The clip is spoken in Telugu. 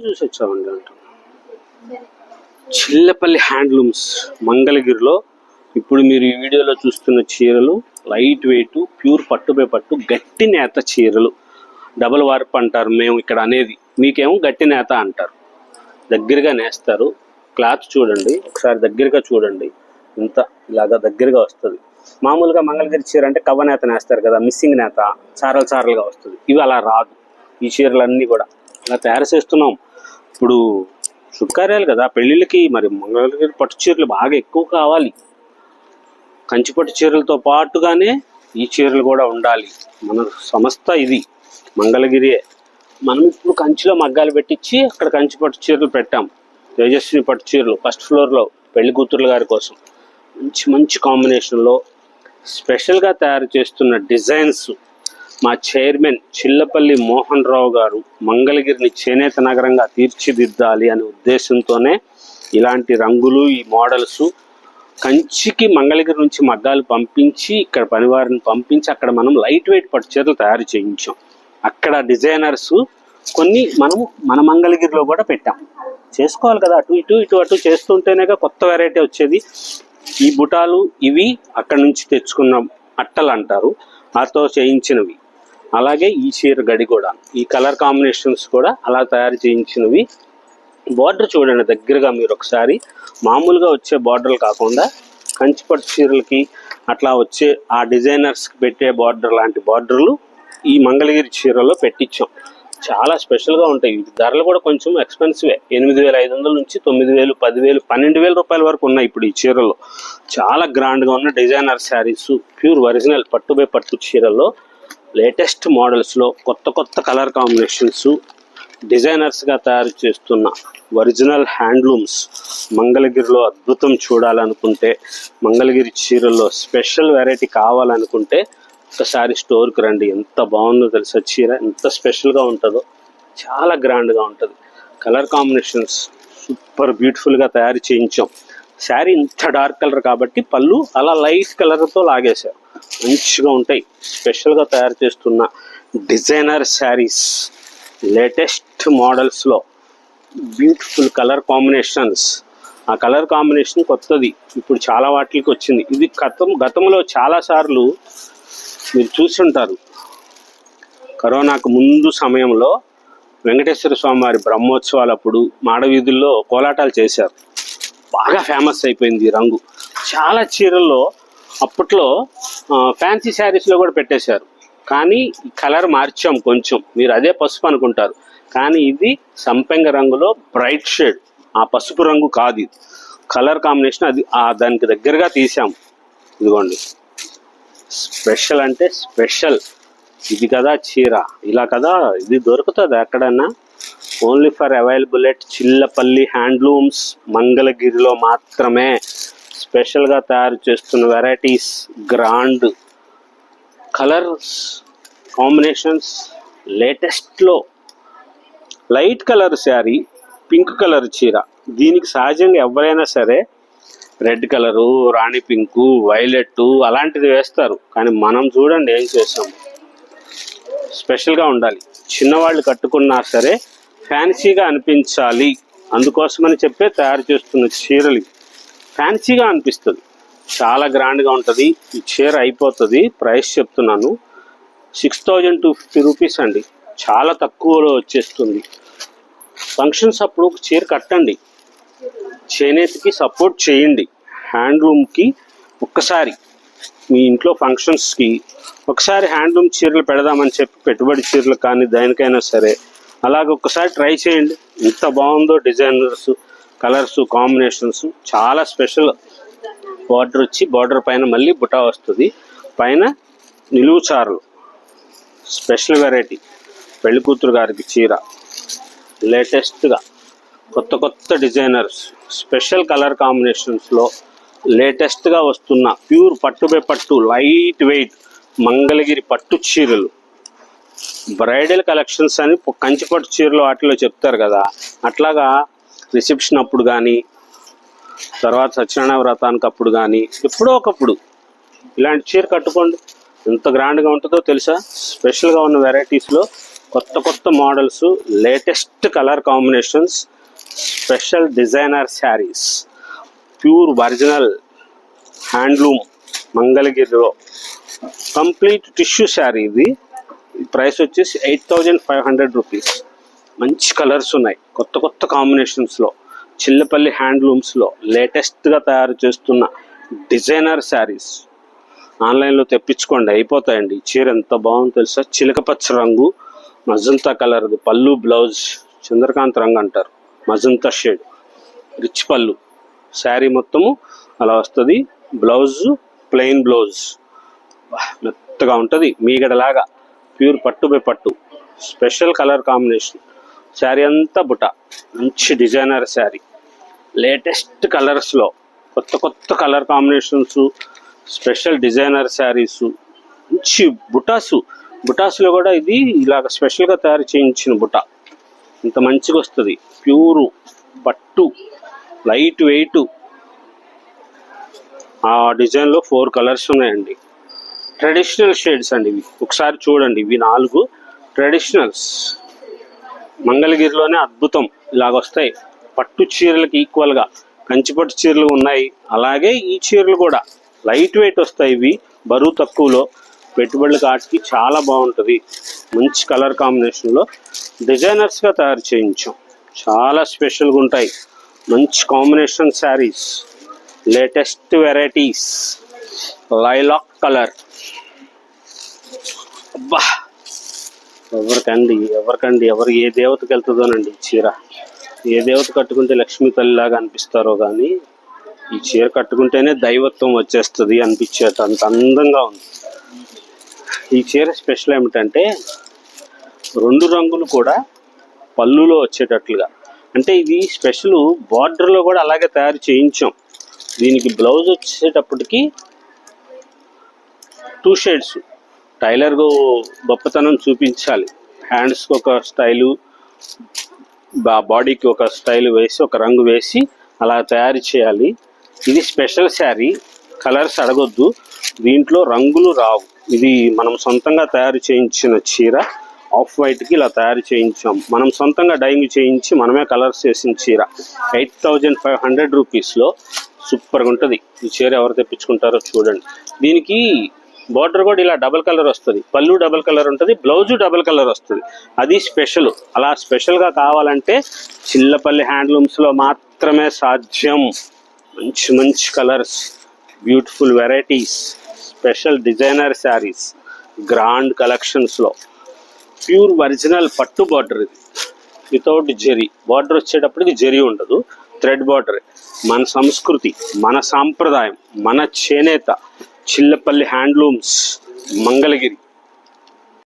చూసి వచ్చామండి అంట. చిల్లపల్లి హ్యాండ్లూమ్స్ మంగళగిరిలో ఇప్పుడు మీరు ఈ వీడియోలో చూస్తున్న చీరలు లైట్ వెయిట్ ప్యూర్ పట్టుపై పట్టు గట్టి నేత చీరలు. డబల్ వార్ప్ అంటారు మేము ఇక్కడ అనేది, మీకేమో గట్టి నేత అంటారు. దగ్గరగా నేస్తారు. క్లాత్ చూడండి ఒకసారి, దగ్గరగా చూడండి. ఇంత ఇలాగా దగ్గరగా వస్తుంది. మామూలుగా మంగళగిరి చీర అంటే కవ్వ నేత నేస్తారు కదా, మిస్సింగ్ నేత చారలు చారలుగా వస్తుంది. ఇవి అలా రాదు. ఈ చీరలన్నీ కూడా ఇలా తయారు చేస్తున్నాం. ఇప్పుడు శుభకార్యాలు కదా, పెళ్ళిళ్ళకి మరి మంగళగిరి పట్టు చీరలు బాగా ఎక్కువ కావాలి. కంచిపట్టు చీరలతో పాటుగానే ఈ చీరలు కూడా ఉండాలి. మన సంస్థ ఇది మంగళగిరియే. మనం ఇప్పుడు కంచిలో మగ్గాలు పెట్టించి అక్కడ కంచిపట్టు చీరలు పెట్టాం. తేజస్వి పట్టు చీరలు ఫస్ట్ ఫ్లోర్లో పెళ్లి కూతుర్ల గారి కోసం మంచి మంచి కాంబినేషన్లో స్పెషల్గా తయారు చేస్తున్న డిజైన్స్ మా చైర్మన్ చిల్లపల్లి మోహన్ రావు గారు మంగళగిరిని చేనేత నగరంగా తీర్చిదిద్దాలి అనే ఉద్దేశంతోనే ఇలాంటి రంగులు, ఈ మోడల్స్ కంచికి మంగళగిరి నుంచి మగ్గాలు పంపించి ఇక్కడ పనివారిని పంపించి అక్కడ మనం లైట్ వెయిట్ పట్టు చీరలు తయారు చేయించాం. అక్కడ డిజైనర్స్ కొన్ని మనము మన మంగళగిరిలో కూడా పెట్టాం. చేసుకోవాలి కదా, అటు ఇటు ఇటు అటు చేస్తుంటేనేగా కొత్త వెరైటీ వచ్చేది. ఈ బుటాలు ఇవి అక్కడ నుంచి తెచ్చుకున్న అట్టలు అంటారు, ఆతో చేయించినవి. అలాగే ఈ చీర గడి కూడా ఈ కలర్ కాంబినేషన్స్ కూడా అలా తయారు చేయించినవి. బార్డర్ చూడండి దగ్గరగా మీరు ఒకసారి. మామూలుగా వచ్చే బార్డర్లు కాకుండా కంచిపట్టు చీరలకి అట్లా వచ్చే ఆ డిజైనర్స్కి పెట్టే బార్డర్ లాంటి బార్డర్లు ఈ మంగళగిరి చీరలో పెట్టించాం. చాలా స్పెషల్గా ఉంటాయి. ధరలు కూడా కొంచెం ఎక్స్పెన్సివే. 8,500 నుంచి 9,000, 10,000, 12,000 రూపాయల వరకు ఉన్నాయి ఇప్పుడు ఈ చీరల్లో. చాలా గ్రాండ్గా ఉన్న డిజైనర్ శారీస్, ప్యూర్ ఒరిజినల్ పట్టుబై పట్టు చీరల్లో లేటెస్ట్ మోడల్స్లో కొత్త కొత్త కలర్ కాంబినేషన్స్ డిజైనర్స్గా తయారు చేస్తున్న ఒరిజినల్ హ్యాండ్లూమ్స్. మంగళగిరిలో అద్భుతం చూడాలనుకుంటే, మంగళగిరి చీరల్లో స్పెషల్ వెరైటీ కావాలనుకుంటే ఒకసారి స్టోర్కి రండి. ఎంత బాగుందో తెలుసా చీర, ఎంత స్పెషల్గా ఉంటుందో. చాలా గ్రాండ్గా ఉంటుంది. కలర్ కాంబినేషన్స్ సూపర్ బ్యూటిఫుల్గా తయారు చేయించాం. శారీ ఇంత డార్క్ కలర్ కాబట్టి పళ్ళు అలా లైట్ కలర్తో లాగేశారు. మంచిగా ఉంటాయి. స్పెషల్గా తయారు చేస్తున్న డిజైనర్ శారీస్, లేటెస్ట్ మోడల్స్లో బ్యూటిఫుల్ కలర్ కాంబినేషన్స్. ఆ కలర్ కాంబినేషన్ కొత్తది, ఇప్పుడు చాలా వాటికి వచ్చింది. ఇది గతంలో చాలాసార్లు మీరు చూసుంటారు. కరోనాకు ముందు సమయంలో వెంకటేశ్వర స్వామి వారి బ్రహ్మోత్సవాలప్పుడు మాడవీధుల్లో కోలాటాలు చేశారు. బాగా ఫేమస్ అయిపోయింది ఈ రంగు. చాలా చీరల్లో అప్పట్లో ఫ్యాన్సీ శారీస్లో కూడా పెట్టేశారు. కానీ ఈ కలర్ మార్చాం కొంచెం. మీరు అదే పసుపు అనుకుంటారు, కానీ ఇది సంపెంగ రంగులో బ్రైట్ షేడ్. ఆ పసుపు రంగు కాదు ఇది. కలర్ కాంబినేషన్ అది దానికి దగ్గరగా తీసాం. ఇదిగోండి, స్పెషల్ అంటే స్పెషల్. ఇది కదా చీర, ఇలా కదా ఇది దొరుకుతుంది ఎక్కడన్నా. Only for available at Chillapalli handlooms మంగళగిరిలో మాత్రమే. స్పెషల్గా తయారు చేస్తున్న వెరైటీస్, గ్రాండ్ కలర్స్ కాంబినేషన్స్. లేటెస్ట్లో light colour sari, pink colour చీర. దీనికి సహజంగా ఎవరైనా సరే రెడ్ కలరు, రాణి పింకు, వైలెట్ అలాంటిది వేస్తారు. కానీ మనం చూడండి ఏం చేస్తాం. స్పెషల్గా ఉండాలి. చిన్నవాళ్ళు కట్టుకున్నా సరే ఫ్యాన్సీగా అనిపించాలి, అందుకోసమని చెప్పే తయారు చేస్తున్న చీరలు ఫ్యాన్సీగా అనిపిస్తుంది. చాలా గ్రాండ్గా ఉంటుంది. ఈ చీర అయిపోతుంది. ప్రైస్ చెప్తున్నాను, 6,250 రూపీస్ అండి. చాలా తక్కువలో వచ్చేస్తుంది. ఫంక్షన్స్ అప్పుడు చీర కట్టండి, చేనేతకి సపోర్ట్ చేయండి. హ్యాండ్లూమ్కి ఒక్కసారి మీ ఇంట్లో ఫంక్షన్స్కి ఒకసారి హ్యాండ్లూమ్ చీరలు పెడదామని చెప్పి పెట్టుబడి చీరలు కానీ దేనికైనా సరే అలాగ ఒక్కసారి ట్రై చేయండి. ఎంత బాగుందో డిజైనర్స్, కలర్స్, కాంబినేషన్స్. చాలా స్పెషల్. బార్డర్ వచ్చి బార్డర్ పైన మళ్ళీ బుటా వస్తుంది, పైన నిలువు చారలు. స్పెషల్ వెరైటీ పెళ్లి కూతురు గారికి చీర. లేటెస్ట్గా కొత్త కొత్త డిజైనర్స్, స్పెషల్ కలర్ కాంబినేషన్స్లో లేటెస్ట్గా వస్తున్న ప్యూర్ పట్టుబై పట్టు లైట్ వెయిట్ మంగళగిరి పట్టు చీరలు. బ్రైడల్ కలెక్షన్స్ అని కంచిపట్టు చీరలు వాటిలో చెప్తారు కదా, అట్లాగా రిసెప్షన్ అప్పుడు కానీ, తర్వాత సత్యనారాయణ వ్రతానికి అప్పుడు కానీ, ఎప్పుడో ఒకప్పుడు ఇలాంటి చీర కట్టుకోండి. ఎంత గ్రాండ్గా ఉంటుందో తెలుసా. స్పెషల్గా ఉన్న వెరైటీస్లో కొత్త కొత్త models, latest colour combinations, special designer saris, pure original handloom మంగళగిరిలో కంప్లీట్ టిష్యూ శారీ. ఇది ప్రైస్ వచ్చేసి 8500 రూపీస్. మంచి కలర్స్ ఉన్నాయి, కొత్త కొత్త కాంబినేషన్స్లో. చిల్లపల్లి హ్యాండ్లూమ్స్లో లేటెస్ట్గా తయారు చేస్తున్న డిజైనర్ శారీస్ ఆన్లైన్లో తెప్పించుకోండి, అయిపోతాయండి. ఈ చీర ఎంత బాగుందో తెలుసా? చిలకపచ్చ రంగు, మజంతా కలర్ది పళ్ళు, బ్లౌజ్ చంద్రకాంత్ రంగు అంటారు, మజంతా షేడ్, రిచ్ పళ్ళు. శారీ మొత్తము అలా వస్తుంది. బ్లౌజ్ ప్లెయిన్ బ్లౌజ్, మెత్తగా ఉంటుంది, మీగడలాగా. ప్యూర్ పట్టు బై పట్టు, స్పెషల్ కలర్ కాంబినేషన్. శారీ అంతా బుట్ట, మంచి డిజైనర్ శారీ, లేటెస్ట్ కలర్స్లో కొత్త కొత్త colour combinations, special designer saris, మంచి బుటాసులో కూడా ఇది ఇలాగ స్పెషల్గా తయారు చేయించిన బుట్ట. ఇంత మంచిగా వస్తుంది. ప్యూరు పట్టు, లైట్ వెయిట్. ఆ డిజైన్లో 4 కలర్స్ ఉన్నాయండి. ట్రెడిషనల్ షేడ్స్ అండి ఇవి. ఒకసారి చూడండి, ఇవి 4 ట్రెడిషనల్స్. మంగళగిరిలోనే అద్భుతం. ఇలాగొస్తాయి పట్టు చీరలకి ఈక్వల్గా. కంచిపట్టు చీరలు ఉన్నాయి, అలాగే ఈ చీరలు కూడా లైట్ వెయిట్ వస్తాయి. ఇవి బరువు తక్కువలో, పెట్టుబడుల కాటికి చాలా బాగుంటుంది. మంచి కలర్ కాంబినేషన్లో డిజైనర్స్గా తయారు చేయించాం. చాలా స్పెషల్గా ఉంటాయి. మంచి combination saris, latest varieties. Lilac colour, అబ్బా ఎవరికండి ఎవరు ఏ దేవతకి వెళ్తుందోనండి ఈ చీర. ఏ దేవత కట్టుకుంటే లక్ష్మీ తల్లిలాగా అనిపిస్తారో కానీ ఈ చీర కట్టుకుంటేనే దైవత్వం వచ్చేస్తుంది అనిపించేట అంత అందంగా ఉంది. ఈ చీర స్పెషల్ ఏమిటంటే 2 రంగులు కూడా పళ్ళులో వచ్చేటట్లుగా. అంటే ఇది స్పెషల్ బార్డర్లో కూడా అలాగే తయారు చేయించాం. దీనికి బ్లౌజ్ వచ్చేటప్పటికి 2 షేడ్స్. టైలర్ గొప్పతనం చూపించాలి. హ్యాండ్స్కి ఒక స్టైలు, బాడీకి ఒక స్టైల్ వేసి, ఒక రంగు వేసి అలా తయారు చేయాలి. ఇది స్పెషల్ శారీ, కలర్స్ అడగొద్దు, దీంట్లో రంగులు రావు. ఇది మనం సొంతంగా తయారు చేయించిన చీర. ఆఫ్ వైట్కి ఇలా తయారు చేయించాం. మనం సొంతంగా డైయింగ్ చేయించి మనమే కలర్స్ వేసిన చీర. 8500 రూపీస్లో సూపర్గా ఉంటుంది. ఈ చీర ఎవరు తెప్పించుకుంటారో చూడండి. దీనికి బార్డర్ కూడా ఇలా డబల్ కలర్ వస్తుంది, పళ్ళు డబల్ కలర్ ఉంటుంది, బ్లౌజు డబల్ కలర్ వస్తుంది. అది స్పెషల్. అలా స్పెషల్గా కావాలంటే చిల్లపల్లి హ్యాండ్లూమ్స్లో మాత్రమే సాధ్యం. మంచి మంచి colours, beautiful varieties, special designer saris, grand కలెక్షన్స్లో. ప్యూర్ ఒరిజినల్ పట్టు బార్డర్ ఇది, వితౌట్ జెరీ. బార్డర్ వచ్చేటప్పటికి జెరీ ఉండదు, థ్రెడ్ బార్డర్. మన సంస్కృతి, మన సాంప్రదాయం, మన చేనేత. చిల్లపల్లి హ్యాండ్లూమ్స్ మంగళగిరి.